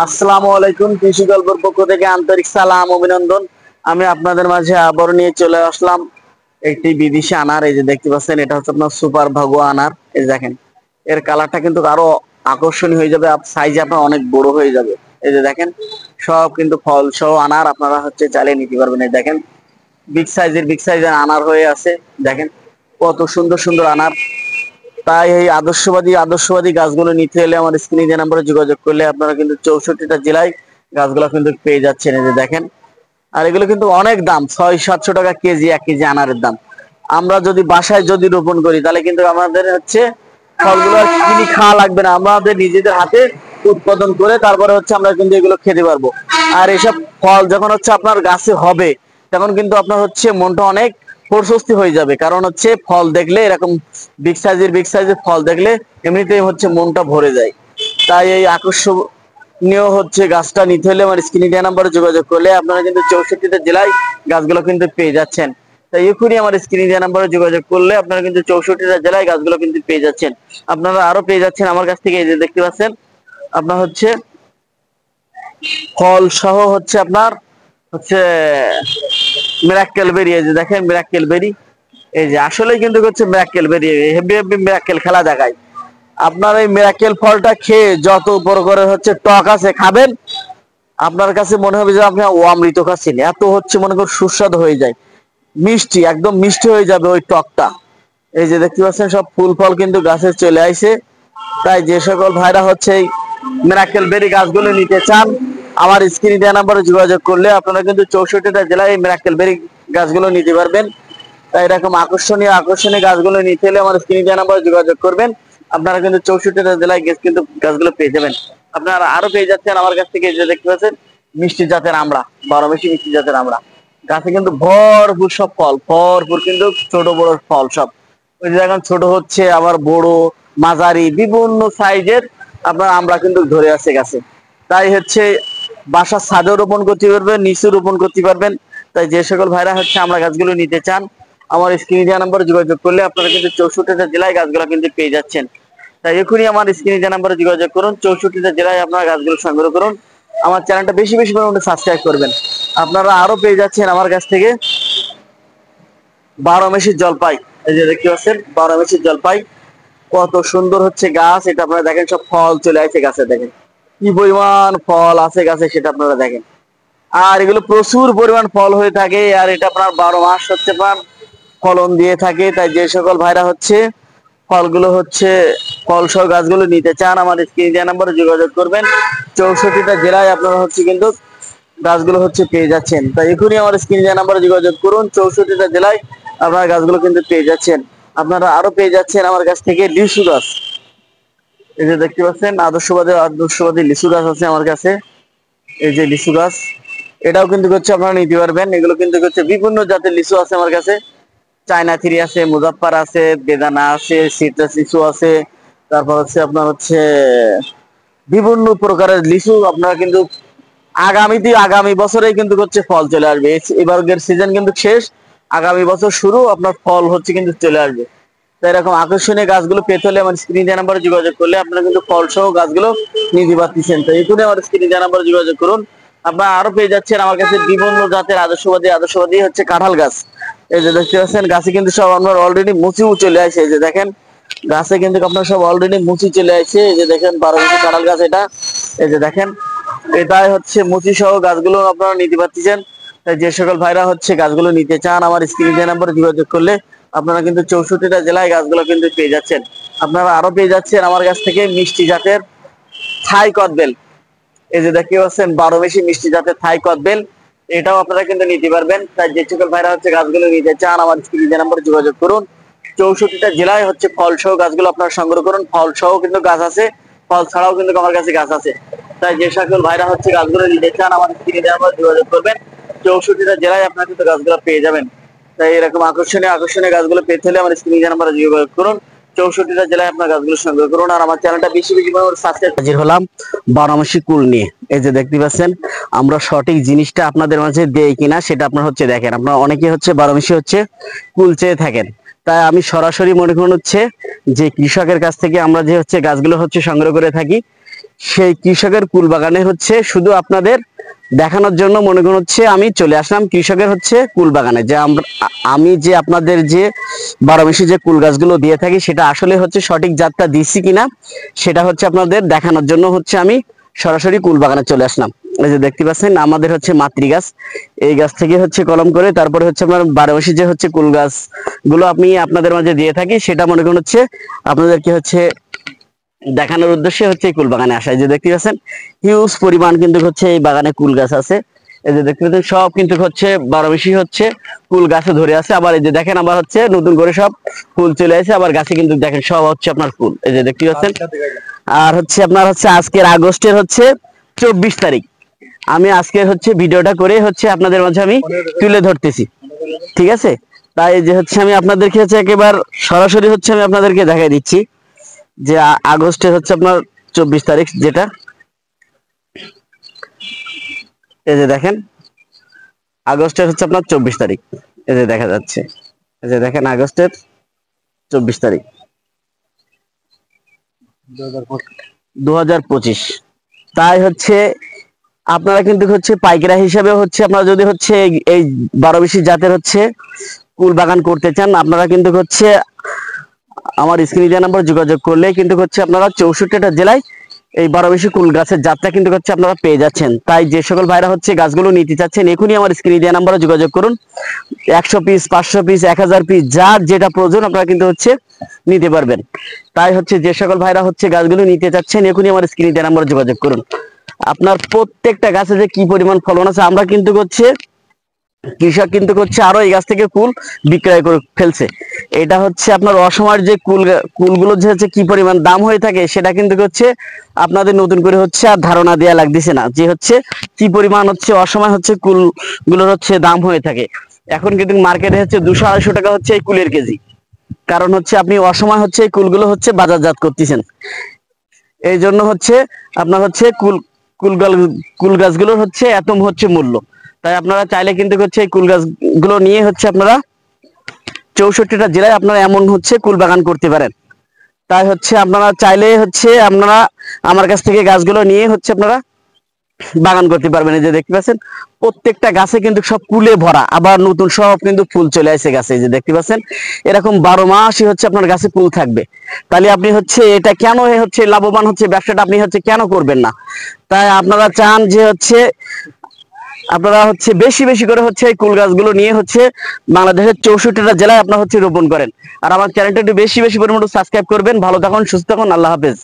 আসসালামু আলাইকুম। কৃষি গল্পের পক্ষ থেকে আন্তরিক সালাম অভিনন্দন। আমি আপনাদের মাঝে আবার নিয়ে চলে আসলাম একটি বিদেশি আনার। এই যে দেখতে পাচ্ছেন, এটা হচ্ছে আপনার সুপার ভাগো আনার। এই যে দেখেন, এর কালারটা কিন্তু আরো আকর্ষণীয় হয়ে যাবে, সাইজে আপনার অনেক বড় হয়ে যাবে। এই যে দেখেন, সব কিন্তু ফল সহ আনার, আপনারা হচ্ছে চালিয়ে নিতে পারবেন। এই দেখেন, বিগ সাইজের আনার হয়ে আছে। দেখেন কত সুন্দর সুন্দর আনার। তাই এই আদর্শবাদী গাছগুলো নিতে হলে আমার স্ক্রিনে যে নাম্বারে যোগাযোগ করলে আপনারা কিন্তু 64টা জেলায় গাছগুলো কিন্তু পেয়ে যাচ্ছেন। এই যে দেখেন, আর এগুলো কিন্তু অনেক দাম, 600-700 টাকা কেজি, 1 কেজি আনারের দাম। আমরা যদি বাসায় রোপণ করি, তাহলে কিন্তু আমাদের হচ্ছে ফলগুলো আর কিনে খাওয়া লাগবে না, আমাদের নিজেদের হাতে উৎপাদন করে তারপরে হচ্ছে আমরা কিন্তু এগুলো খেতে পারবো। আর এসব ফল যখন হচ্ছে আপনার গাছে হবে, তখন কিন্তু আপনার হচ্ছে মনটা অনেক প্রশস্তি হয়ে যাবে। কারণ হচ্ছে ফল দেখলে, এরকম বিগ সাইজের ফল দেখলে এমনিতেই হচ্ছে মনটা ভরে যায়। তাই এই আকর্ষণীয় হচ্ছে গাছটা নিতে হলে আমার স্ক্রিনে দেওয়া নাম্বারে যোগাযোগ করলে আপনারা কিন্তু 64টা জেলায় গাছগুলো কিন্তু পেয়ে যাচ্ছেন। তাই এখনই আমার স্ক্রিনে দেওয়া নাম্বারে যোগাযোগ করলে আপনারা কিন্তু 64টা জেলায় গাছগুলো কিন্তু পেয়ে যাচ্ছেন। আপনারা আরো পেয়ে যাচ্ছেন আমার কাছ থেকে। এই যে দেখতে পাচ্ছেন, আপনার হচ্ছে ফল সহ হচ্ছে আপনার হচ্ছে মিরাক্কেল বেরি। এই যে দেখেন মিরাক্কেল বেরি, এই যে আসলে কিন্তু হচ্ছে মিরাক্কেল বেরি, হেভি হেভি মিরাক্কেল খেলা দেখায়। আপনার এই মিরাক্কেল ফলটা খেয়ে যত উপর করে হচ্ছে টক আছে খাবেন, আপনার কাছে মনে হবে যে আপনি ও অমৃত খাচ্ছেন। এত হচ্ছে মনে করেন সুস্বাদু হয়ে যায়, মিষ্টি, একদম মিষ্টি হয়ে যাবে ওই টকটা। এই যে দেখতে পাচ্ছেন, সব ফুল ফল কিন্তু গাছে চলে আইছে। তাই যে সকল ভাইরা হচ্ছে এই মিরাক্কেল বেরি গাছগুলো নিতে চান, আমার স্ক্রিনে দেওয়া নাম্বারে যোগাযোগ করলে আপনারা কিন্তু 64টা জেলায় এই মিরাক্কেল বেরি গাছগুলো নিতে পারবেন। তাই এরকম আকর্ষণীয় আকর্ষণীয় গাছগুলো নিতে হলে আমার স্ক্রিনে দেওয়া নাম্বারে যোগাযোগ করবেন। আপনারা কিন্তু 64টা জেলায় কিন্তু গাছগুলো পেয়ে যাবেন। আপনারা আরো পেয়ে যাচ্ছেন আমার কাছ থেকে। যে দেখতে পাচ্ছেন মিষ্টি জাতের আমড়া, 12 মাসি মিষ্টি জাতের আমড়া। গাছে কিন্তু ভরপুর সব ফল, ভরপুর কিন্তু ছোট বড় ফল সব। ওই যে এখন ছোট হচ্ছে, আবার বড়, মাঝারি, বিভিন্ন সাইজের আপনার আমরা কিন্তু ধরে আছে গাছে। তাই হচ্ছে বাসার ছাদেও রোপণ করতে পারবেন, নিচে রোপণ করতে পারবেন। তাই যে সকল ভাইরা হচ্ছে আমরা গাছগুলো নিতে চান, আমার স্ক্রিনে দেওয়া নাম্বারে যোগাযোগ করলে আপনারা কিন্তু 64টা জেলায় গাছগুলো কিন্তু পেয়ে যাচ্ছেন। তাই এখনই আমার স্ক্রিনে দেওয়া নাম্বারে যোগাযোগ করুন, 64টা জেলায় আপনারা গাছগুলো সংগ্রহ করুন। আমার চ্যানেলটা বেশি বেশি পরিমাণে সাবস্ক্রাইব করবেন। আপনারা আরো পেয়ে যাচ্ছেন আমার কাছ থেকে 12 মাসির জলপাই। এই যে দেখতে পাচ্ছেন 12 মাসির জলপাই, কত সুন্দর হচ্ছে গাছ। এটা আপনারা দেখেন, সব ফল চলে আসছে গাছে। দেখেন কি পরিমাণ ফল আছে গাছে, সেটা আপনারা দেখেন। আর এগুলো প্রচুর পরিমাণ ফল হয়ে থাকে, আর এটা আপনার 12 মাস হচ্ছে আপনার ফলন দিয়ে থাকে। তাই যে সকল ভাইরা হচ্ছে ফলগুলো হচ্ছে ফল সহ গাছগুলো নিতে চান, আমার স্ক্রিনে দেওয়া নাম্বারে যোগাযোগ করবেন। 64টা জেলায় আপনারা হচ্ছে কিন্তু গাছগুলো হচ্ছে পেয়ে যাচ্ছেন। তাই এখনই আমার স্ক্রিনে দেওয়া নাম্বারে যোগাযোগ করুন, 64টা জেলায় আপনারা গাছগুলো কিন্তু পেয়ে যাচ্ছেন। আপনারা আরো পেয়ে যাচ্ছেন আমার কাছ থেকে লিচু গাছ। এই যে দেখতে পাচ্ছেন আদর্শবাদী লিচু গাছ আছে আমার কাছে। এই যে লিচু গাছ, এটাও কিন্তু হচ্ছে আপনারা নিতে পারবেন। এগুলো কিন্তু হচ্ছে বিভিন্ন জাতের লিচু আছে আমার কাছে। চায়না থ্রি আছে, মুজাফফর আছে, বেদানা আছে, সিট্রাস লিচু আছে। তারপর হচ্ছে আপনার হচ্ছে বিভিন্ন প্রকারের লিচু আপনারা কিন্তু আগামী বছরেই কিন্তু হচ্ছে ফল চলে আসবে। এবারের সিজন কিন্তু শেষ, আগামী বছর শুরু, আপনার ফল হচ্ছে কিন্তু চলে আসবে। তাই এরকম আকর্ষণীয় গাছগুলো পেতে হলে আমার স্ক্রিনে দেওয়া নাম্বারে যোগাযোগ করলে আপনারা কিন্তু ফল সহ গাছগুলো নিতে পারতেছেন। তো এখানে আমার স্ক্রিনে দেওয়া নাম্বারে যোগাযোগ করুন। আপনারা আরো পেয়ে যাচ্ছেন আমার কাছে বিভিন্ন জাতের আদর্শবাদী হচ্ছে কাঁঠাল গাছ। এই যে দেখতে পাচ্ছেন, গাছে কিন্তু সব আপনার অলরেডি মুচিও চলে আসে। এই যে দেখেন, গাছে কিন্তু আপনার সব অলরেডি মুচি চলে আসছে। এই যে দেখেন 12 মাসি কাঁঠাল গাছ এটা। এই যে দেখেন, এটাই হচ্ছে মুচি সহ গাছগুলো আপনারা নিতে পারতেছেন। তাই যে সকল ভাইরা হচ্ছে গাছগুলো নিতে চান, আমার স্ক্রিনে দেওয়া নাম্বারে যোগাযোগ করলে আপনারা কিন্তু 64টা জেলায় গাছগুলো কিন্তু পেয়ে যাচ্ছেন। আপনারা আরো পেয়ে যাচ্ছেন আমার কাছ থেকে মিষ্টি জাতের থাই কদবেল। এই যে দেখতে পাচ্ছেন 12 মাসি মিষ্টি জাতের থাই কদবেল, এটাও আপনারা কিন্তু নিতে পারবেন। তাই যে সকল ভাইরা হচ্ছে গাছগুলো নিতে চান, আমার স্ক্রিনে দেওয়া নাম্বারে যোগাযোগ করুন। 64টা জেলায় হচ্ছে ফল সহ গাছগুলো আপনারা সংগ্রহ করুন। ফল সহ কিন্তু গাছ আছে, ফল ছাড়াও কিন্তু আমার কাছে গাছ আছে। তাই যে সকল ভাইরা হচ্ছে গাছগুলো নিতে চান, আমার স্ক্রিনে দেওয়া নাম্বারে যোগাযোগ করবেন। 64টা জেলায় আপনারা কিন্তু গাছগুলো পেয়ে যাবেন। তাই এরকম আকর্ষণীয় গাছগুলো পেতে হলে আমার স্ক্রিনে দেওয়া নাম্বারে যোগাযোগ করুন। 64টা জেলায় আপনার গাছগুলো সংগ্রহ করুন। আর আমার চ্যানেলটা বেশি বেশি সাবস্ক্রাইব। হাজির হলাম 12 মাসি কুল নিয়ে। এই যে দেখতে পাচ্ছেন, আমরা সঠিক জিনিসটা আপনাদের মাঝে দেই কিনা সেটা আপনার হচ্ছে দেখেন। আপনারা অনেকে হচ্ছে 12 মাসি হচ্ছে কুল চেয়ে থাকেন। তাই আমি সরাসরি মনে করুন হচ্ছে যে কৃষকের কাছ থেকে আমরা যে হচ্ছে গাছগুলো হচ্ছে সংগ্রহ করে থাকি, সেই কৃষকের কুল বাগানে হচ্ছে শুধু আপনাদের দেখানোর জন্য মনে করুন হচ্ছে আমি চলে আসলাম কৃষকের হচ্ছে কুল বাগানে, যে আমি যে আপনাদের যে 12 মাসি যে কুল গাছগুলো দিয়ে থাকি সেটা আসলে হচ্ছে সঠিক জাতটা দিচ্ছি কিনা সেটা হচ্ছে আপনাদের দেখানোর জন্য হচ্ছে আমি সরাসরি কুল বাগানে চলে আসলাম। এই যে দেখতে পাচ্ছেন আমাদের হচ্ছে মাতৃ গাছ, এই গাছ থেকে হচ্ছে কলম করে তারপরে হচ্ছে আপনার 12 মাসি যে হচ্ছে কুল গাছ গুলো আমি আপনাদের মাঝে দিয়ে থাকি সেটা মনে করুন হচ্ছে আপনাদেরকে হচ্ছে দেখানোর উদ্দেশ্যে হচ্ছে এই কুল বাগানে আসা। এই যে দেখতে পাচ্ছেন হিউজ পরিমাণ কিন্তু হচ্ছে এই বাগানে কুল গাছ আছে। এই যে দেখতে পাচ্ছেন সব কিন্তু হচ্ছে 12 মাসি হচ্ছে কুল গাছে ধরে আছে। আবার এই যে দেখেন আবার হচ্ছে নতুন করে সব ফুল চলে আসে, আবার গাছে কিন্তু দেখেন সব হচ্ছে আপনার ফুল। এই যে দেখতে পাচ্ছেন। আর হচ্ছে আপনার হচ্ছে আজকের আগস্টের হচ্ছে 24 তারিখ আমি আজকে হচ্ছে ভিডিওটা করে হচ্ছে আপনাদের মাঝে আমি তুলে ধরতেছি, ঠিক আছে। তাই যে হচ্ছে আমি আপনাদেরকে হচ্ছে একেবারে সরাসরি হচ্ছে আমি আপনাদেরকে দেখাই দিচ্ছি যে আগস্টের হচ্ছে আপনার 24 তারিখ যেটা, এই যে দেখেন আগস্টের হচ্ছে আপনার 24 তারিখ, এই যে দেখা যাচ্ছে, এই যে দেখেন আগস্টের 24 তারিখ 2025। তাই হচ্ছে আপনারা কিন্তু হচ্ছে পাইকারা হিসাবে হচ্ছে আপনারা যদি হচ্ছে এই 12 মাসি জাতের হচ্ছে কুল বাগান করতে চান আপনারা কিন্তু হচ্ছে আমার স্ক্রিনে দেওয়া নাম্বার যোগাযোগ করলে কিন্তু হচ্ছে আপনারা 64টা জেলায় এই 12 মাসি কুল গাছের জাতটা কিন্তু হচ্ছে আপনারা পেয়ে যাচ্ছেন। তাই যে সকল ভাইরা হচ্ছে গাছগুলো নিতে চাচ্ছেন এখনই আমার স্ক্রিনে দেওয়া নাম্বারে যোগাযোগ করুন। 100 পিস 500 পিস 1000 পিস যার যেটা প্রয়োজন আপনারা কিন্তু হচ্ছে নিতে পারবেন। তাই হচ্ছে যে সকল ভাইরা হচ্ছে গাছগুলো নিতে চাচ্ছেন এখনই আমার স্ক্রিনে দেওয়া নাম্বারে যোগাযোগ করুন। আপনার প্রত্যেকটা গাছে যে কি পরিমাণ ফলন আছে আমরা কিন্তু হচ্ছে কৃষক কিন্তু হচ্ছে আরো এই গাছ থেকে কুল বিক্রয় করে ফেলছে। এটা হচ্ছে আপনার অসময়ের যে কুলগুলো যে হচ্ছে কি পরিমাণ দাম হয়ে থাকে সেটা কিন্তু হচ্ছে আপনাদের নতুন করে হচ্ছে আর ধারণা দেওয়া লাগতেছে না, যে হচ্ছে কি পরিমাণ হচ্ছে অসময় হচ্ছে কুলগুলোর হচ্ছে দাম হয়ে থাকে। এখন কিন্তু মার্কেটে হচ্ছে 200-250 টাকা হচ্ছে এই কুলের কেজি, কারণ হচ্ছে আপনি অসময় হচ্ছে এই কুলগুলো হচ্ছে বাজারজাত করতেছেন। এই জন্য হচ্ছে আপনার হচ্ছে কুল গাছগুলোর হচ্ছে এত হচ্ছে মূল্য। তাই আপনারা চাইলে কিন্তু হচ্ছে এই কুল গাছগুলো নিয়ে হচ্ছে আপনারা 64টা জেলায় আপনারা এমন হচ্ছে কুল বাগান করতে পারেন। তাই হচ্ছে আপনারা চাইলে হচ্ছে আপনারা আমার কাছ থেকে গাছগুলো নিয়ে হচ্ছে আপনারা বাগান করতে পারবেন। এই যে দেখতে পাচ্ছেন প্রত্যেকটা গাছে কিন্তু সব কুলে ভরা, আবার নতুন সব কিন্তু ফুল চলে আসে গাছে। এই যে দেখতে পাচ্ছেন এরকম 12 মাসই হচ্ছে আপনার গাছে ফুল থাকবে। তাহলে আপনি হচ্ছে এটা কেন হচ্ছে লাভবান হচ্ছে ব্যবসাটা আপনি হচ্ছে কেন করবেন না? তাই আপনারা চান যে হচ্ছে আপনারা হচ্ছে বেশি বেশি করে হচ্ছে এই কুল গাছগুলো নিয়ে হচ্ছে বাংলাদেশের 64টা জেলায় আপনারা হচ্ছে রোপণ করেন। আর আমার চ্যানেলটা একটু বেশি বেশি পরিমাণে সাবস্ক্রাইব করবেন। ভালো থাকুন, সুস্থ থাকুন, আল্লাহ হাফেজ।